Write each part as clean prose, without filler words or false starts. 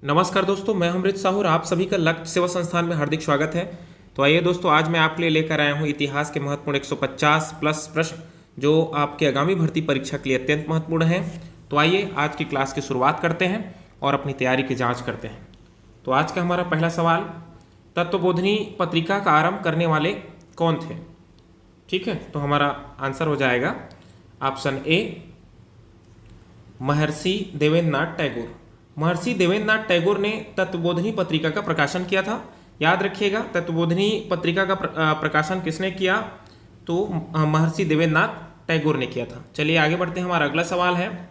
नमस्कार दोस्तों, मैं अमृत साहू और आप सभी का लक्ष्य सेवा संस्थान में हार्दिक स्वागत है। तो आइए दोस्तों, आज मैं आपके लिए लेकर आया हूँ इतिहास के महत्वपूर्ण 150 प्लस प्रश्न जो आपके आगामी भर्ती परीक्षा के लिए अत्यंत महत्वपूर्ण हैं। तो आइए आज की क्लास की शुरुआत करते हैं और अपनी तैयारी की जाँच करते हैं। तो आज का हमारा पहला सवाल, तत्वबोधिनी पत्रिका का आरंभ करने वाले कौन थे? ठीक है, तो हमारा आंसर हो जाएगा ऑप्शन ए, महर्षि देवेंद्रनाथ टैगोर। महर्षि देवेंद्रनाथ टैगोर ने तत्वबोधिनी पत्रिका का प्रकाशन किया था। याद रखिएगा, तत्वबोधिनी पत्रिका का प्रकाशन किसने किया? तो महर्षि देवेंद्रनाथ टैगोर ने किया था। चलिए आगे बढ़ते हैं। हमारा अगला सवाल है,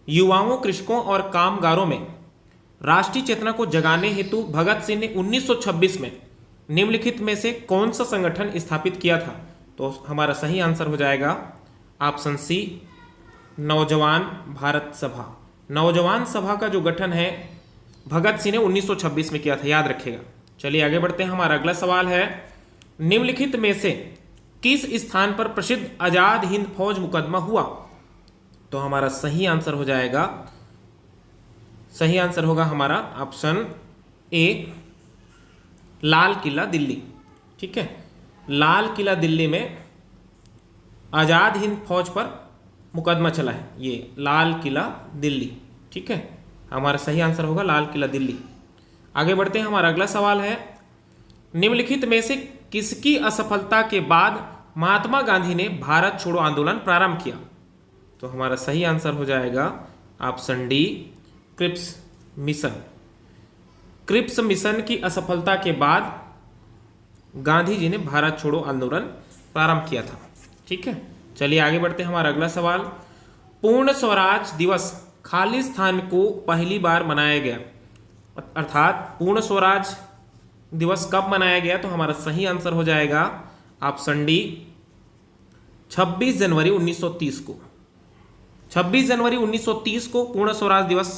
युवाओं, कृषकों और कामगारों में राष्ट्रीय चेतना को जगाने हेतु भगत सिंह ने 1926 में निम्नलिखित में से कौन सा संगठन स्थापित किया था? तो हमारा सही आंसर हो जाएगा ऑप्शन सी, नौजवान भारत सभा। नौजवान सभा का जो गठन है भगत सिंह ने 1926 में किया था, याद रखिएगा। चलिए आगे बढ़ते हैं। हमारा अगला सवाल है, निम्नलिखित में से किस स्थान पर प्रसिद्ध आजाद हिंद फौज मुकदमा हुआ? तो हमारा सही आंसर हो जाएगा, सही आंसर होगा हमारा ऑप्शन ए, लाल किला दिल्ली। ठीक है, लाल किला दिल्ली में आजाद हिंद फौज पर मुकदमा चला है, ये लाल किला दिल्ली। ठीक है, हमारा सही आंसर होगा लाल किला दिल्ली। आगे बढ़ते हैं। हमारा अगला सवाल है, निम्नलिखित में से किसकी असफलता के बाद महात्मा गांधी ने भारत छोड़ो आंदोलन प्रारंभ किया? तो हमारा सही आंसर हो जाएगा option D, Cripps mission. Cripps mission की असफलता के बाद गांधी जी ने भारत छोड़ो आंदोलन प्रारंभ किया था। ठीक है, चलिए आगे बढ़ते हैं। हमारा अगला सवाल, पूर्ण स्वराज दिवस खालिस्तान को पहली बार मनाया गया, अर्थात पूर्ण स्वराज दिवस कब मनाया गया? तो हमारा सही आंसर हो जाएगा ऑप्शन डी, 26 जनवरी 1930 को। 26 जनवरी 1930 को पूर्ण स्वराज दिवस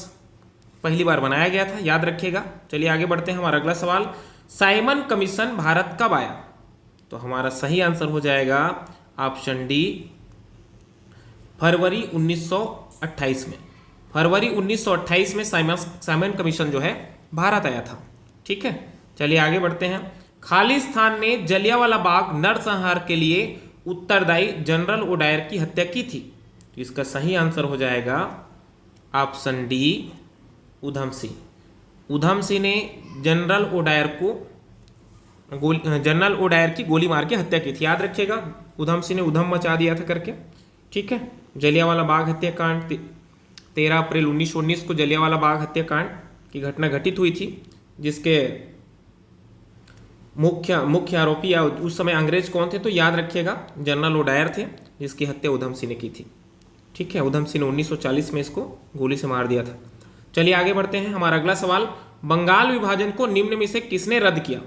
पहली बार मनाया गया था, याद रखिएगा। चलिए आगे बढ़ते हैं। हमारा अगला सवाल, साइमन कमीशन भारत कब आया? तो हमारा सही आंसर हो जाएगा ऑप्शन डी, फरवरी 1928 में। फरवरी 1928 में साइमन कमीशन जो है भारत आया था। ठीक है, चलिए आगे बढ़ते हैं। खालिस्तान ने जलियांवाला बाग नरसंहार के लिए उत्तरदायी जनरल ओडायर की हत्या की थी। तो इसका सही आंसर हो जाएगा ऑप्शन डी, उधम सिंह। उधम सिंह ने जनरल ओडायर की गोली मार के हत्या की थी, याद रखिएगा। उधम सिंह ने उधम मचा दिया था करके। ठीक है, जलियांवाला बाग हत्याकांड 13 अप्रैल 1919 को जलियांवाला बाग हत्याकांड की घटना घटित हुई थी, जिसके मुख्य आरोपी या उस समय अंग्रेज कौन थे? तो याद रखिएगा जनरल ओडायर थे, जिसकी हत्या उधम सिंह ने की थी। ठीक है, उधम सिंह ने 1940 में इसको गोली से मार दिया था। चलिए आगे बढ़ते हैं। हमारा अगला सवाल, बंगाल विभाजन को निम्न में से किसने रद्द किया?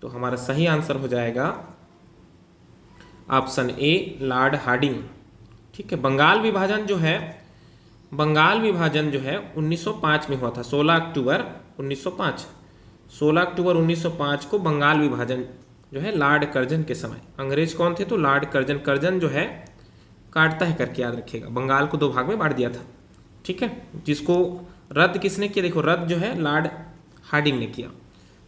तो हमारा सही आंसर हो जाएगा ऑप्शन ए, लॉर्ड हार्डिंग। ठीक है, बंगाल विभाजन जो है 1905 में हुआ था, 16 अक्टूबर 1905। 16 अक्टूबर 1905 को बंगाल विभाजन जो है लॉर्ड कर्जन के समय, अंग्रेज कौन थे? तो लॉर्ड कर्जन। कर्जन जो है काटता है करके, याद रखिएगा। बंगाल को 2 भाग में बांट दिया था। ठीक है, जिसको रद्द किसने किया? देखो, रद्द जो है लॉर्ड हार्डिंग ने किया।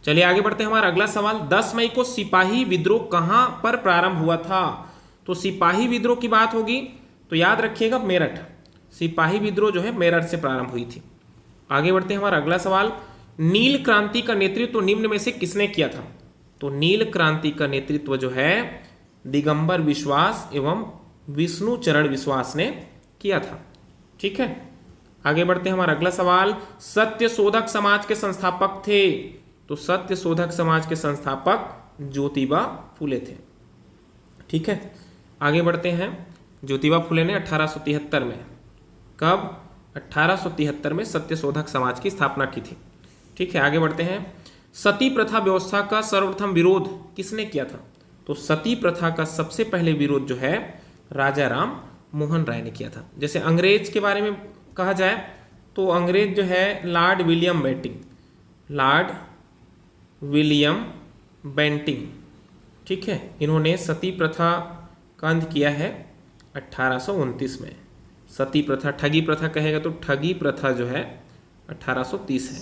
चलिए आगे बढ़ते हैं। हमारा अगला सवाल, 10 मई को सिपाही विद्रोह कहां पर प्रारंभ हुआ था? तो सिपाही विद्रोह की बात होगी तो याद रखिएगा मेरठ। सिपाही विद्रोह जो है मेरठ से प्रारंभ हुई थी। आगे बढ़ते हैं। हमारा अगला सवाल, नील क्रांति का नेतृत्व निम्न में से किसने किया था? तो नील क्रांति का नेतृत्व जो है दिगंबर विश्वास एवं विष्णु चरण विश्वास ने किया था। ठीक है, आगे बढ़ते हैं। हमारा अगला सवाल, सत्य शोधक समाज के संस्थापक थे? तो सत्य शोधक समाज के संस्थापक ज्योतिबा फुले थे। ठीक है, आगे बढ़ते हैं। ज्योतिबा फुले ने 1873 में, कब? 1873 में सत्य शोधक समाज की स्थापना की थी। ठीक है, आगे बढ़ते हैं। सती प्रथा व्यवस्था का सर्वप्रथम विरोध किसने किया था? तो सती प्रथा का सबसे पहले विरोध जो है राजा राम मोहन राय ने किया था। जैसे अंग्रेज के बारे में कहा जाए तो अंग्रेज जो है lord William Bentinck, lord William Bentinck. ठीक है, इन्होंने सती प्रथा का अंत किया है 1829 में। सती प्रथा, ठगी प्रथा कहेगा तो ठगी प्रथा जो है 1830 है।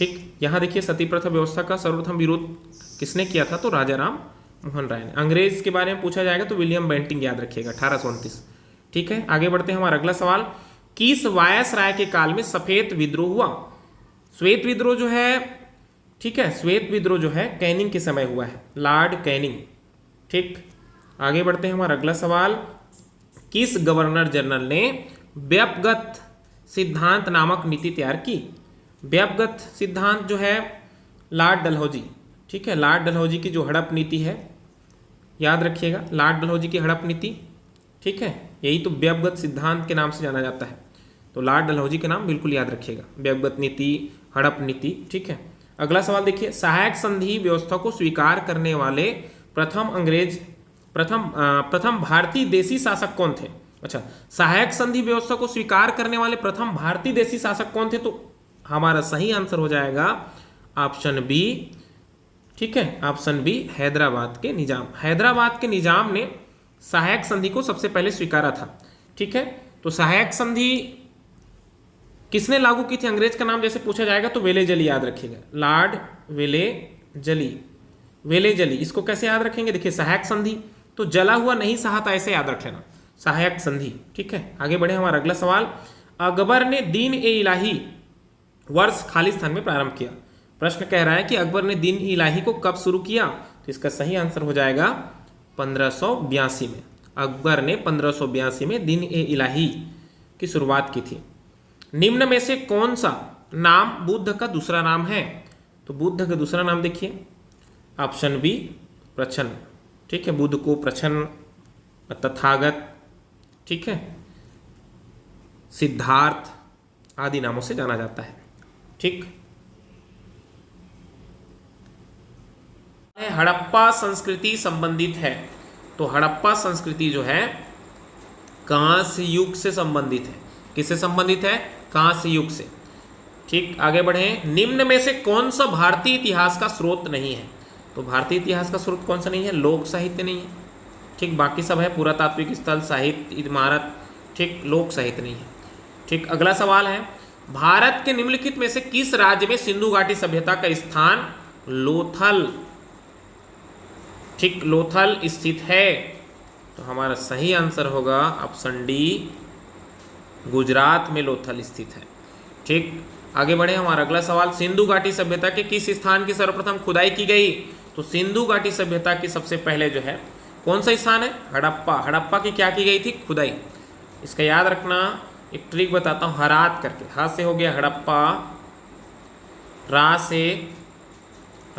ठीक, यहाँ देखिए सती प्रथा व्यवस्था का सर्वप्रथम विरोध किसने किया था? तो राजा राम मोहन राय ने। अंग्रेज के बारे में पूछा जाएगा तो विलियम बेंटिंग याद रखिएगा 1829। ठीक है, आगे बढ़ते हैं। हमारा अगला सवाल, किस वायसराय के काल में सफेद विद्रोह हुआ? श्वेत विद्रोह जो है, ठीक है, श्वेत विद्रोह जो है कैनिंग के समय हुआ है, लॉर्ड कैनिंग। ठीक, आगे बढ़ते हैं। हमारा अगला सवाल, किस गवर्नर जनरल ने व्यपगत सिद्धांत नामक नीति तैयार की? व्यपगत सिद्धांत जो है लॉर्ड डलहौजी। ठीक है, लॉर्ड डलहौजी की जो हड़प नीति है, याद रखिएगा, लॉर्ड डलहौजी की हड़प नीति। ठीक है, यही तो व्यपगत सिद्धांत के नाम से जाना जाता है। तो लॉर्ड डलहौजी का नाम बिल्कुल याद रखिएगा, व्यपगत नीति, हड़प नीति। ठीक है, अगला सवाल देखिए, सहायक संधि व्यवस्था को स्वीकार करने वाले प्रथम भारतीय देशी शासक कौन थे? अच्छा, सहायक संधि व्यवस्था को स्वीकार करने वाले प्रथम भारतीय देशी शासक कौन थे? तो हमारा सही आंसर हो जाएगा ऑप्शन बी। ठीक है, ऑप्शन बी, हैदराबाद के निजाम। हैदराबाद के निजाम ने सहायक संधि को सबसे पहले स्वीकारा था। ठीक है, तो सहायक संधि किसने लागू की थी? अंग्रेज का नाम जैसे पूछा जाएगा तो वेलेजली याद रखिएगा, लॉर्ड वेलेजली। वेलेजली, इसको कैसे याद रखेंगे? देखिए, सहायक संधि तो जला हुआ नहीं सहा था, ऐसे याद रख लेना, सहायक संधि। ठीक है, आगे बढ़े। हमारा अगला सवाल, अकबर ने दीन ए इलाही वर्ष खालिस्तान में प्रारंभ किया। प्रश्न कह रहा है कि अकबर ने दीन ए इलाही को कब शुरू किया? तो इसका सही आंसर हो जाएगा 1582 में। अकबर ने 1582 में दीन ए इलाही की शुरुआत की थी। निम्न में से कौन सा नाम बुद्ध का दूसरा नाम है? तो बुद्ध का दूसरा नाम देखिए, ऑप्शन बी, प्रछन्न। ठीक है, बुद्ध को प्रछन्न, तथागत, ठीक है, सिद्धार्थ आदि नामों से जाना जाता है। ठीक, हड़प्पा संस्कृति संबंधित है। तो हड़प्पा संस्कृति जो है कांस्य युग से संबंधित है। किससे संबंधित है? कांस्य युग से। ठीक, आगे बढ़े। निम्न में से कौन सा भारतीय इतिहास का स्रोत नहीं है? तो भारतीय इतिहास का स्रोत कौन सा नहीं है? लोक साहित्य नहीं है। ठीक, बाकी सब है, पुरातात्विक स्थल, साहित्य, इमारत। ठीक, लोक साहित्य नहीं है। ठीक, अगला सवाल है, भारत के निम्नलिखित में से किस राज्य में सिंधु घाटी सभ्यता का स्थान लोथल, ठीक, लोथल स्थित है? तो हमारा सही आंसर होगा ऑप्शन डी, गुजरात में लोथल स्थित है। ठीक, आगे बढ़े। हमारा अगला सवाल, सिंधु घाटी सभ्यता के किस स्थान की सर्वप्रथम खुदाई की गई? तो सिंधु घाटी सभ्यता की सबसे पहले जो है कौन सा स्थान है? हड़प्पा। हड़प्पा की क्या की गई थी? खुदाई। इसका याद रखना, एक ट्रिक बताता हूँ, हरात करके। हा से हो गया हड़प्पा, रा से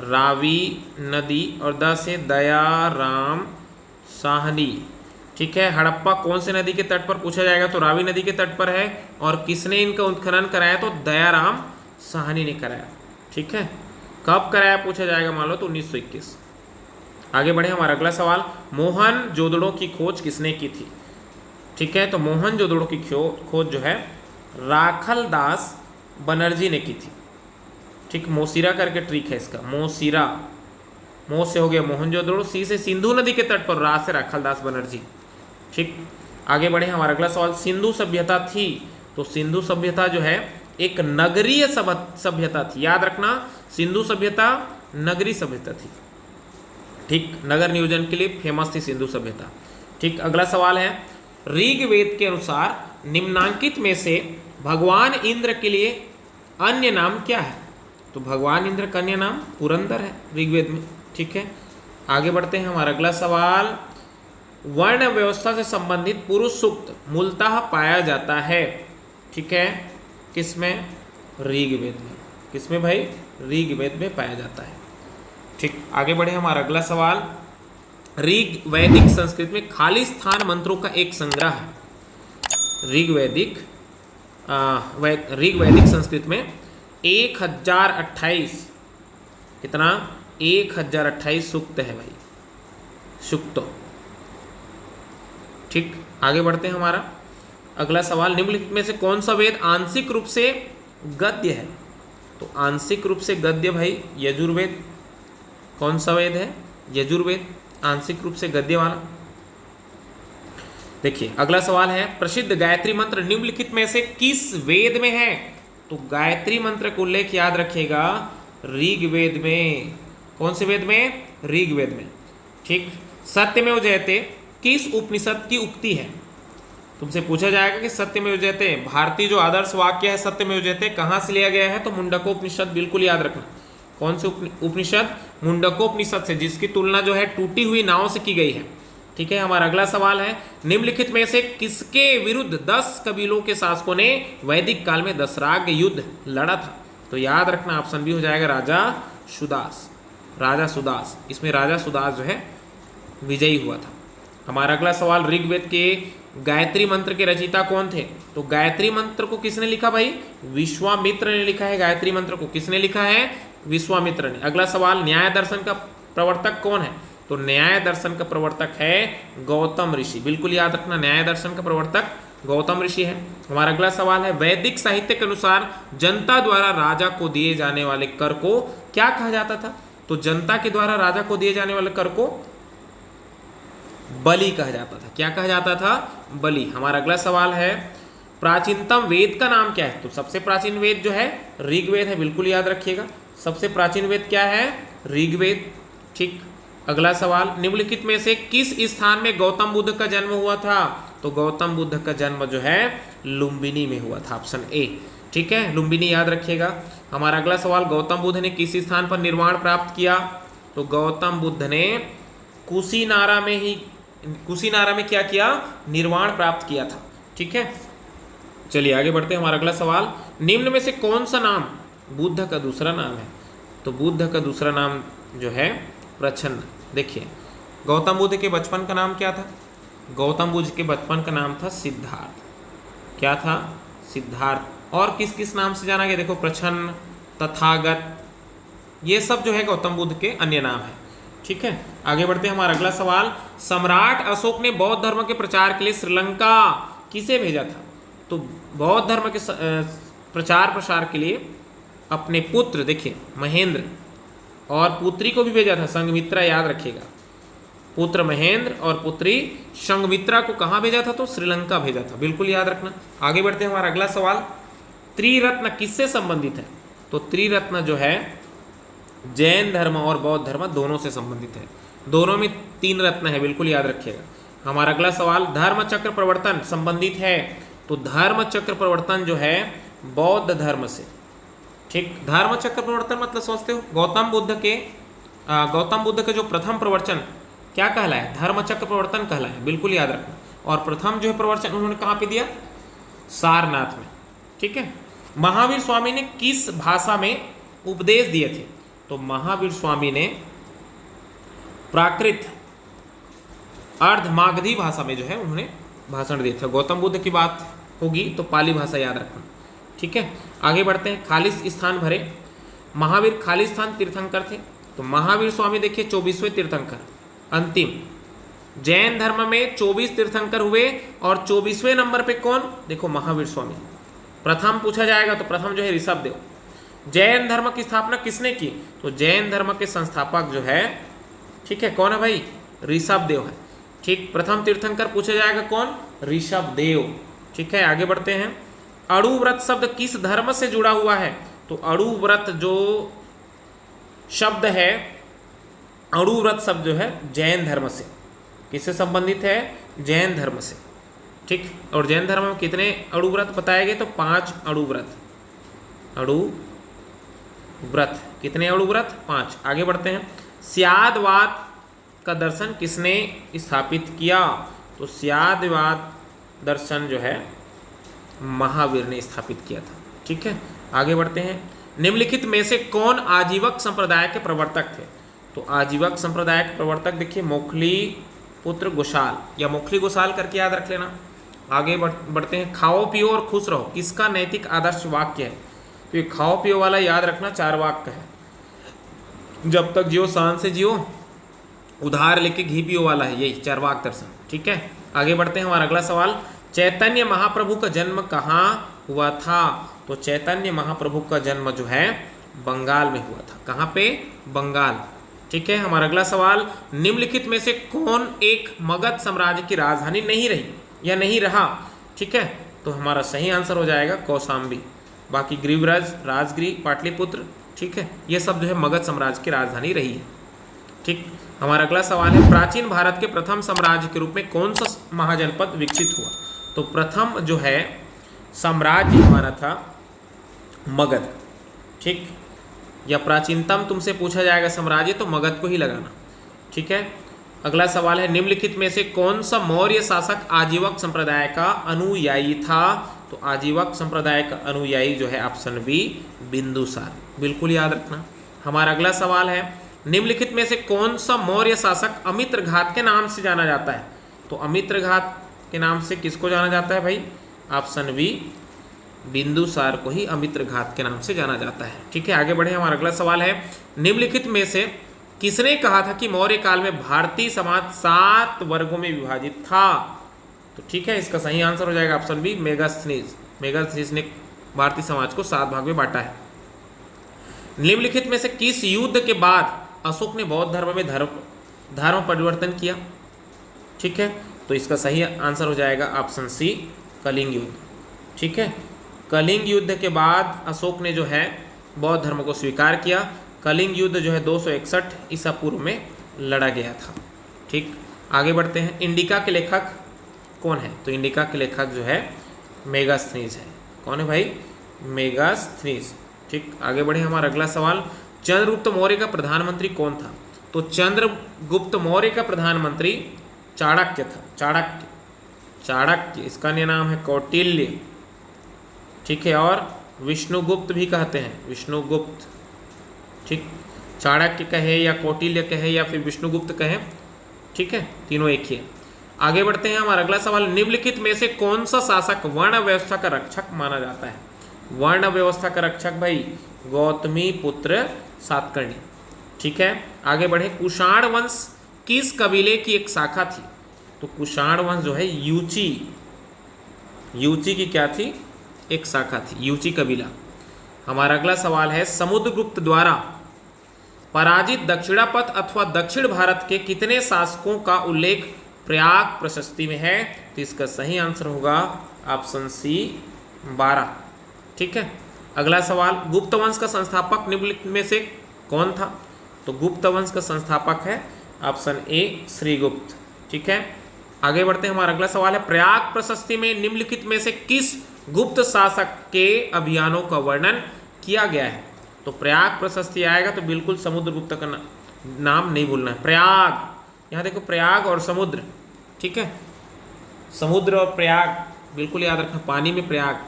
रावी नदी और द से दयाराम साहनी। ठीक है, हड़प्पा कौन से नदी के तट पर पूछा जाएगा? तो रावी नदी के तट पर है। और किसने इनका उत्खनन कराया? तो दयाराम साहनी ने कराया। ठीक है, कब कराया पूछा जाएगा मान लो तो 1921। आगे बढ़े। हमारा अगला सवाल, मोहनजोदड़ो की खोज किसने की थी? ठीक है, तो मोहनजोदड़ो की खोज जो है राखलदास बनर्जी ने की थी। ठीक, मोसिरा करके ट्रिक है इसका, मोसिरा। मो से हो गया मोहनजोदड़ो, सी से सिंधु नदी के तट पर, रा से राखलदास बनर्जी। ठीक, आगे बढ़े। हमारा अगला सवाल, सिंधु सभ्यता थी, तो सिंधु सभ्यता जो है एक नगरीय सभ्यता थी। याद रखना, सिंधु सभ्यता नगरीय सभ्यता थी। ठीक, नगर नियोजन के लिए फेमस थी सिंधु सभ्यता। ठीक, अगला सवाल है, ऋग्वेद के अनुसार निम्नांकित में से भगवान इंद्र के लिए अन्य नाम क्या है? तो भगवान इंद्र का अन्य नाम पुरंदर है ऋग्वेद में। ठीक है, आगे बढ़ते हैं। हमारा अगला सवाल, वर्ण व्यवस्था से संबंधित पुरुष सूक्त मूलतः पाया जाता है। ठीक है, किसमें? ऋग्वेद में। किसमें भाई? ऋग्वेद में पाया जाता है। ठीक, आगे बढ़े। हमारा अगला सवाल, ऋग्वैदिक संस्कृत में खालिस्तान मंत्रों का एक संग्रह है। ऋग्वैदिक संस्कृत में 1028, कितना? 1028 सूक्त है भाई, सूक्त। ठीक, आगे बढ़ते हैं। हमारा अगला सवाल, निम्नलिखित में से कौन सा वेद आंशिक रूप से गद्य है? तो आंशिक रूप से गद्य भाई यजुर्वेद। कौन सा वेद है? यजुर्वेद, आंशिक रूप से गद्य वाला। देखिए, अगला सवाल है, प्रसिद्ध गायत्री मंत्र निम्नलिखित में से किस वेद में है? तो गायत्री मंत्र का उल्लेख याद रखिएगा ऋग्वेद में। कौन से वेद में? ऋग्वेद में। ठीक। सत्यमेव जयते किस उपनिषद की उक्ति है? तुमसे पूछा जाएगा कि सत्यमेव जयते, भारतीय जो आदर्श वाक्य है सत्यमेव जयते, कहाँ से लिया गया है? तो मुंडकोपनिषद, बिल्कुल याद रखना। कौन से उपनिषद? मुंडकोपनिषद से, जिसकी तुलना जो है टूटी हुई नाव से की गई है। ठीक है। हमारा अगला सवाल है, निम्नलिखित में से किसके विरुद्ध 10 कबीलों के शासकों ने वैदिक काल में दशराग युद्ध लड़ा था? तो याद रखना ऑप्शन बी हो जाएगा राजा सुदास। राजा सुदास, इसमें राजा सुदास जो है विजयी हुआ था। हमारा अगला सवाल, ऋग्वेद के गायत्री मंत्र के रचयिता कौन थे? तो गायत्री मंत्र को किसने लिखा भाई? विश्वामित्र ने लिखा है। गायत्री मंत्र को किसने लिखा है? विश्वामित्र ने। अगला सवाल, न्याय दर्शन का प्रवर्तक कौन है? तो न्याय दर्शन का प्रवर्तक है गौतम ऋषि। बिल्कुल याद रखना, न्याय दर्शन का प्रवर्तक गौतम ऋषि है। हमारा अगला सवाल है, वैदिक साहित्य के अनुसार जनता द्वारा राजा को दिए जाने वाले कर को क्या कहा जाता था? तो जनता के द्वारा राजा को दिए जाने वाले कर को बलि कहा जाता था। क्या कहा जाता था? बलि। हमारा अगला सवाल है, प्राचीनतम वेद का नाम क्या है? तो सबसे प्राचीन वेद जो है ऋग्वेद है। बिल्कुल याद रखिएगा, सबसे प्राचीन वेद क्या है? ऋग्वेद। ठीक। अगला सवाल, निम्नलिखित में से किस स्थान में गौतम बुद्ध का जन्म हुआ था? तो गौतम बुद्ध का जन्म जो है लुम्बिनी में हुआ था, ऑप्शन ए। ठीक है, लुम्बिनी याद रखिएगा। हमारा अगला सवाल, गौतम बुद्ध ने किस स्थान पर निर्वाण प्राप्त किया? तो गौतम बुद्ध ने कुशीनारा में क्या किया? निर्वाण प्राप्त किया था। ठीक है, चलिए आगे बढ़ते हैं। हमारा अगला सवाल, निम्न में से कौन सा नाम बुद्ध का दूसरा नाम है? तो बुद्ध का दूसरा नाम जो है प्रच्छन्न। देखिए, गौतम बुद्ध के बचपन का नाम क्या था? गौतम बुद्ध के बचपन का नाम था सिद्धार्थ। क्या था? सिद्धार्थ। और किस किस नाम से जाना गया? देखो, प्रच्छन्न, तथागत, ये सब जो है गौतम बुद्ध के अन्य नाम है। ठीक है, आगे बढ़ते हैं। हमारा अगला सवाल, सम्राट अशोक ने बौद्ध धर्म के प्रचार के लिए श्रीलंका किसे भेजा था? तो बौद्ध धर्म के प्रचार प्रसार के लिए अपने पुत्र, देखिए महेंद्र, और पुत्री को भी भेजा था, संघमित्रा। याद रखिएगा, पुत्र महेंद्र और पुत्री संघमित्रा को कहाँ भेजा था? तो श्रीलंका भेजा था। बिल्कुल याद रखना। आगे बढ़ते हैं। हमारा अगला सवाल, त्रिरत्न किससे संबंधित है? तो त्रिरत्न जो है जैन धर्म और बौद्ध धर्म दोनों से संबंधित है। दोनों में 3 रत्न है, बिल्कुल याद रखिएगा। हमारा अगला सवाल, धर्म चक्र प्रवर्तन संबंधित है? तो धर्म चक्र प्रवर्तन जो है बौद्ध धर्म से। ठीक, धर्म चक्र प्रवर्तन मतलब सोचते हो गौतम बुद्ध के जो प्रथम प्रवचन क्या कहलाए? धर्म चक्र प्रवर्तन कहलाए। बिल्कुल याद रखना। और प्रथम जो है प्रवचन उन्होंने कहाँ पे दिया? सारनाथ में। ठीक है, महावीर स्वामी ने किस भाषा में उपदेश दिए थे? तो महावीर स्वामी ने प्राकृत अर्धमागधी भाषा में जो है उन्होंने भाषण दिए थे। गौतम बुद्ध की बात होगी तो पाली भाषा याद रखना। ठीक है, आगे बढ़ते हैं। खालिस स्थान भरे, महावीर खालिस्तान तीर्थंकर थे। तो महावीर स्वामी देखिए 24वें तीर्थंकर, अंतिम। जैन धर्म में 24 तीर्थंकर हुए और 24वें नंबर पे कौन? देखो महावीर स्वामी। प्रथम पूछा जाएगा तो प्रथम जो है ऋषभदेव। जैन धर्म की स्थापना किसने की? तो जैन धर्म के संस्थापक जो है, ठीक है, कौन है भाई? ऋषभदेव है। ठीक, प्रथम तीर्थंकर पूछा जाएगा कौन? ऋषभदेव। ठीक है, आगे बढ़ते हैं। अणुव्रत शब्द किस धर्म से जुड़ा हुआ है? तो अणुव्रत जो शब्द है, अणुव्रत शब्द जो है जैन धर्म से। किससे संबंधित है? जैन धर्म से। ठीक, और जैन धर्म में कितने अणुव्रत बताए गए? तो 5 अणुव्रत। अणुव्रत कितने अणुव्रत? 5। आगे बढ़ते हैं। स्यादवाद का दर्शन किसने स्थापित किया? तो स्यादवाद दर्शन जो है महावीर ने स्थापित किया था। ठीक है, आगे बढ़ते हैं। निम्नलिखित में से कौन आजीवक संप्रदाय के प्रवर्तक थे? तो आजीवक संप्रदाय के प्रवर्तक देखिए मोखली पुत्र गोशाल, या मोखली गोशाल करके याद रख लेना। आगे बढ़ते हैं। खाओ पियो और खुश रहो किसका नैतिक आदर्श वाक्य है? तो ये खाओ पियो वाला याद रखना 4 वाक्य है। जब तक जियो शान से जियो, उधार लेके घी पियो वाला है, यही 4 वाक्य दर्शन। ठीक है, आगे बढ़ते हैं। हमारा अगला सवाल, चैतन्य महाप्रभु का जन्म कहाँ हुआ था? तो चैतन्य महाप्रभु का जन्म जो है बंगाल में हुआ था। कहाँ पे? बंगाल। ठीक है, हमारा अगला सवाल, निम्नलिखित में से कौन एक मगध साम्राज्य की राजधानी नहीं रही या नहीं रहा? ठीक है, तो हमारा सही आंसर हो जाएगा कौशाम्बी। बाकी गिरिव्रज, राजगिरी, पाटलिपुत्र, ठीक है, ये सब जो है मगध साम्राज्य की राजधानी रही है। ठीक, हमारा अगला सवाल है प्राचीन भारत के प्रथम साम्राज्य के रूप में कौन सा महाजनपद विकसित हुआ? तो प्रथम जो है साम्राज्य हमारा था मगध। ठीक, या प्राचीनतम तुमसे पूछा जाएगा साम्राज्य तो मगध को ही लगाना। ठीक है, अगला सवाल है निम्नलिखित में से कौन सा मौर्य शासक आजीवक संप्रदाय का अनुयायी था? तो आजीवक संप्रदाय का अनुयायी जो है ऑप्शन बी बिंदुसार, बिल्कुल याद रखना। हमारा अगला सवाल है निम्नलिखित में से कौन सा मौर्य शासक अमित्रघात के नाम से जाना जाता है? तो अमित्रघात के नाम से किसको जाना जाता है भाई? ऑप्शन बी बिंदुसार को ही अमित्रघात के नाम से जाना जाता है। ठीक है, आगे बढ़े। हमारा अगला सवाल है निम्नलिखित में से किसने कहा था कि मौर्य काल में भारतीय समाज 7 वर्गों में विभाजित था? तो ठीक है, इसका सही आंसर हो जाएगा ऑप्शन बी मेगास्थनीज। मेगास्थनीज ने भारतीय समाज को 7 भाग में बांटा है। निम्नलिखित में से किस युद्ध के बाद अशोक ने बौद्ध धर्म में धर्म परिवर्तन किया? ठीक है, तो इसका सही आंसर हो जाएगा ऑप्शन सी कलिंग युद्ध। ठीक है, कलिंग युद्ध के बाद अशोक ने जो है बौद्ध धर्म को स्वीकार किया। कलिंग युद्ध जो है 261 ईसा पूर्व में लड़ा गया था। ठीक, आगे बढ़ते हैं। इंडिका के लेखक कौन है? तो इंडिका के लेखक जो है मेगास्थनीज है। कौन है भाई? मेगास्थनीज। ठीक, आगे बढ़े। हमारा अगला सवाल चंद्रगुप्त मौर्य का प्रधानमंत्री कौन था? तो चंद्रगुप्त मौर्य का प्रधानमंत्री चाणक्य था। चाणक्य, इसका अन्य नाम है कौटिल्य। ठीक है, और विष्णुगुप्त भी कहते हैं, विष्णुगुप्त। ठीक, चाणक्य कहे या कौटिल्य कहे या फिर विष्णुगुप्त कहे, ठीक है, तीनों एक ही है। आगे बढ़ते हैं। हमारा अगला सवाल निम्नलिखित में से कौन सा शासक वर्ण व्यवस्था का रक्षक माना जाता है? वर्ण व्यवस्था का रक्षक भाई गौतमी पुत्र सातकर्णी। ठीक है, आगे बढ़े। कुषाण वंश किस कबीले की एक शाखा थी? तो कुषाण वंश जो है यूची की क्या थी? एक शाखा थी, यूची कबीला। हमारा अगला सवाल है समुद्रगुप्त द्वारा पराजित दक्षिणापथ अथवा दक्षिण भारत के कितने शासकों का उल्लेख प्रयाग प्रशस्ति में है? तो इसका सही आंसर होगा ऑप्शन सी 12। ठीक है, अगला सवाल गुप्त वंश का संस्थापक निम्नलिखित में से कौन था? तो गुप्त वंश का संस्थापक है ऑप्शन ए श्रीगुप्त। ठीक है, आगे बढ़ते हैं। हमारा अगला सवाल है प्रयाग प्रशस्ति में निम्नलिखित में से किस गुप्त शासक के अभियानों का वर्णन किया गया है? तो प्रयाग प्रशस्ति आएगा तो बिल्कुल समुद्रगुप्त का नाम नहीं भूलना है। प्रयाग, यहाँ देखो प्रयाग और समुद्र, ठीक है, समुद्र और प्रयाग बिल्कुल याद रखना, पानी में प्रयाग।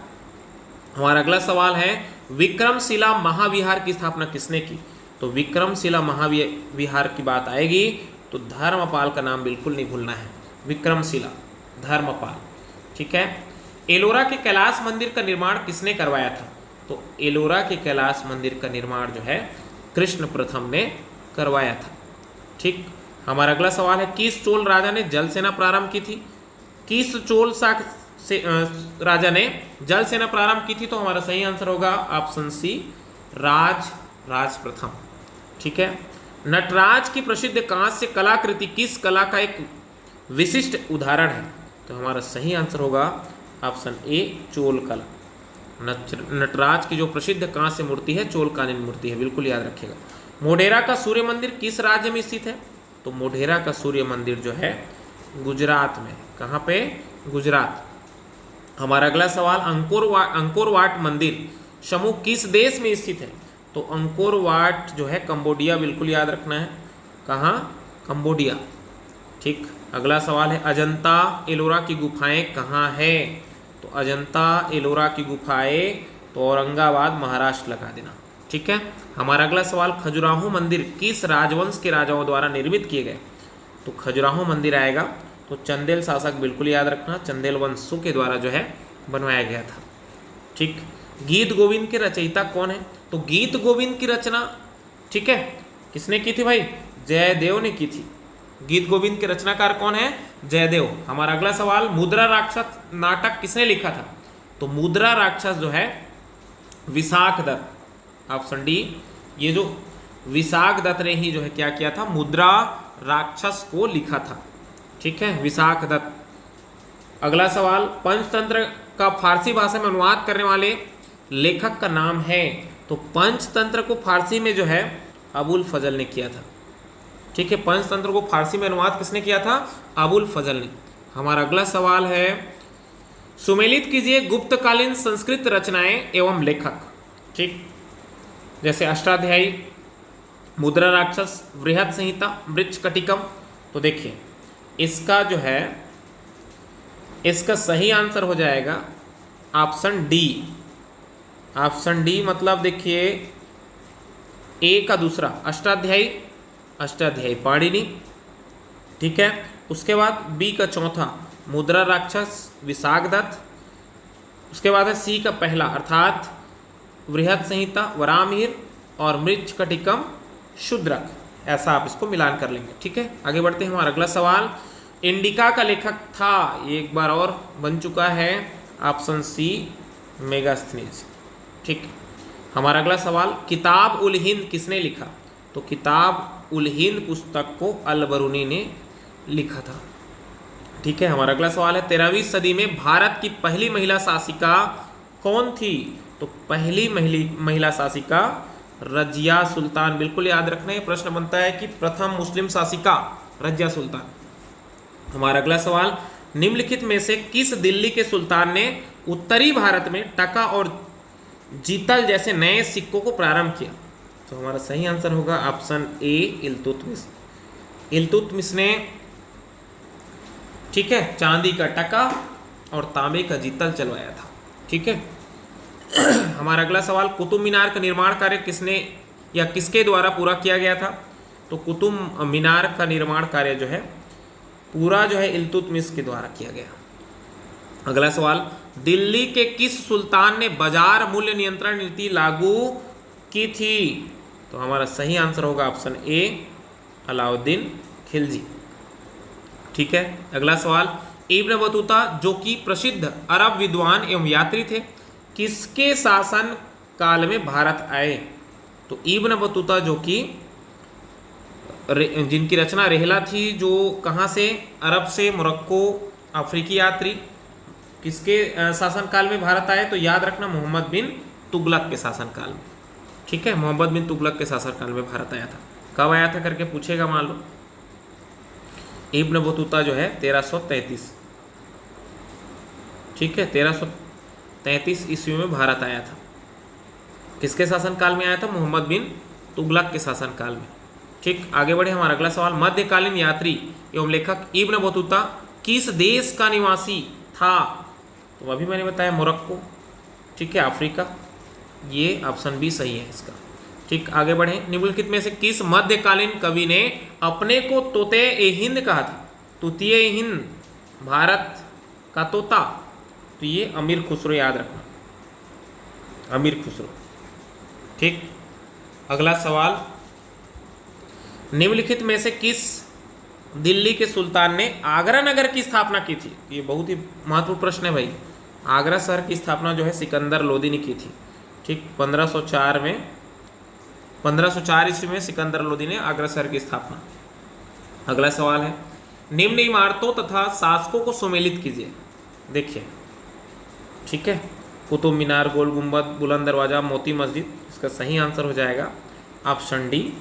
हमारा अगला सवाल है विक्रमशिला महाविहार की स्थापना किसने की? तो विक्रमशिला महाविहार की बात आएगी तो धर्मपाल का नाम बिल्कुल नहीं भूलना है, विक्रमशिला धर्मपाल। ठीक है, एलोरा के कैलाश मंदिर का निर्माण किसने करवाया था? तो एलोरा के कैलाश मंदिर का निर्माण जो है कृष्ण प्रथम ने करवाया था। ठीक, हमारा अगला सवाल है किस चोल राजा ने जल सेना प्रारंभ की थी? किस चोल राजा ने जल सेना प्रारंभ की थी? तो हमारा सही आंसर होगा ऑप्शन सी राज प्रथम। ठीक है, नटराज की प्रसिद्ध कांस्य कलाकृति किस कला का एक विशिष्ट उदाहरण है? तो हमारा सही आंसर होगा ऑप्शन ए चोल कला। नटराज की जो प्रसिद्ध कांस्य मूर्ति है चोलकालीन मूर्ति है, बिल्कुल याद रखिएगा। मोढेरा का सूर्य मंदिर किस राज्य में स्थित है? तो मोढेरा का सूर्य मंदिर जो है गुजरात में। कहाँ पे? गुजरात। हमारा अगला सवाल अंकोर वाट मंदिर समूह किस देश में स्थित है? तो अंकोर वाट जो है कंबोडिया, बिल्कुल याद रखना है। कहाँ? कंबोडिया। ठीक, अगला सवाल है अजंता एलोरा की गुफाएं कहाँ है? तो अजंता एलोरा की गुफाएं तो औरंगाबाद महाराष्ट्र लगा देना। ठीक है, हमारा अगला सवाल खजुराहो मंदिर किस राजवंश के राजाओं द्वारा निर्मित किए गए? तो खजुराहो मंदिर आएगा तो चंदेल शासक, बिल्कुल याद रखना, चंदेल वंशों के द्वारा जो है बनवाया गया था। ठीक, गीत गोविंद के रचयिता कौन है? तो गीत गोविंद की रचना, ठीक है, किसने की थी भाई? जयदेव ने की थी। गीत गोविंद के रचनाकार कौन है? जयदेव। हमारा अगला सवाल मुद्रा राक्षस नाटक किसने लिखा था? तो मुद्रा राक्षस जो है विशाख दत्त, ऑप्शन डी। ये जो विशाख दत्त ने ही जो है क्या किया था? मुद्रा राक्षस को लिखा था। ठीक है, विशाख दत्त। अगला सवाल पंचतंत्र का फारसी भाषा में अनुवाद करने वाले लेखक का नाम है? तो पंचतंत्र को फारसी में जो है अबुल फजल ने किया था। ठीक है, पंचतंत्र को फारसी में अनुवाद किसने किया था? अबुल फजल ने। हमारा अगला सवाल है, सुमेलित कीजिए गुप्तकालीन संस्कृत रचनाएं एवं लेखक। ठीक, जैसे अष्टाध्यायी, मुद्रा राक्षस, बृहद संहिता, मृच्छकटिकम। तो देखिए इसका जो है, इसका सही आंसर हो जाएगा ऑप्शन डी। ऑप्शन डी मतलब देखिए ए का दूसरा अष्टाध्यायी, अष्टाध्यायी पाणिनि। ठीक है, उसके बाद बी का चौथा मुद्रा राक्षस, विशाखदत्त। उसके बाद है सी का पहला अर्थात बृहद संहिता, वराहमिहिर, और मृच्छकटिकम शूद्रक। ऐसा आप इसको मिलान कर लेंगे। ठीक है, आगे बढ़ते हैं। हमारा अगला सवाल, इंडिका का लेखक था, ये एक बार और बन चुका है, ऑप्शन सी मेगास्थनीज। ठीक, हमारा अगला सवाल, किताब उल हिंद किसने लिखा? तो किताब उल हिंद पुस्तक को अल बरूनी ने लिखा था। ठीक है, हमारा अगला सवाल है, 13वीं सदी में भारत की पहली महिला शासिका कौन थी? तो पहली महिला शासिका रजिया सुल्तान। बिल्कुल याद रखना है, प्रश्न बनता है कि प्रथम मुस्लिम शासिका रजिया सुल्तान। हमारा अगला सवाल, निम्नलिखित में से किस दिल्ली के सुल्तान ने उत्तरी भारत में टका और जीतल जैसे नए सिक्कों को प्रारंभ किया? तो हमारा सही आंसर होगा ऑप्शन ए इल्तुतमिश। इल्तुतमिश ने, ठीक है, चांदी का टका और तांबे का जीतल चलवाया था। ठीक है, हमारा अगला सवाल, कुतुब मीनार का निर्माण कार्य किसने या किसके द्वारा पूरा किया गया था? तो कुतुब मीनार का निर्माण कार्य जो है पूरा जो है इल्तुतमिश के द्वारा किया गया। अगला सवाल, दिल्ली के किस सुल्तान ने बाजार मूल्य नियंत्रण नीति लागू की थी? तो हमारा सही आंसर होगा ऑप्शन ए अलाउद्दीन खिलजी। ठीक है, अगला सवाल, इब्न बतूता जो कि प्रसिद्ध अरब विद्वान एवं यात्री थे, किसके शासन काल में भारत आए? तो इब्न बतूता जो कि जिनकी रचना रेहला थी, जो कहाँ से, अरब से, मोरक्को, अफ्रीकी यात्री, किसके शासन काल में भारत आए? तो याद रखना मोहम्मद बिन तुगलक के शासन काल में। ठीक है, मोहम्मद बिन तुगलक के शासन काल में भारत आया था। कब आया था करके पूछेगा मान लो। इब्न बतूता जो है 1333, ठीक है, 1333 ईस्वी में भारत आया था। किसके शासन काल में आया था? मोहम्मद बिन तुगलक के शासन काल में। ठीक, आगे बढ़े। हमारा अगला सवाल, मध्यकालीन यात्री एवं लेखक इब्न बतूता किस देश का निवासी था? तो अभी मैंने बताया मोरक्को। ठीक है, अफ्रीका। ये ऑप्शन बी सही है इसका। ठीक, आगे बढ़े। निम्नलिखित में से किस मध्यकालीन कवि ने अपने को तोते-ए-हिंद कहा था? तूतीय-ए-हिंद, भारत का तोता। तो ये अमीर खुसरो, याद रखना, अमीर खुसरो। ठीक, अगला सवाल, निम्नलिखित में से किस दिल्ली के सुल्तान ने आगरा नगर की स्थापना की थी? ये बहुत ही महत्वपूर्ण प्रश्न है भाई। आगरा शहर की स्थापना जो है सिकंदर लोदी ने की थी। ठीक, 1504 में, 1504 ईस्वी में सिकंदर लोदी ने आगरा शहर की स्थापना। अगला सवाल है, निम्न इमारतों तथा शासकों को सुमेलित कीजिए। देखिए, ठीक है, कुतुब मीनार, गोल गुंबद, बुलंद दरवाजा, मोती मस्जिद। इसका सही आंसर हो जाएगा ऑप्शन डी।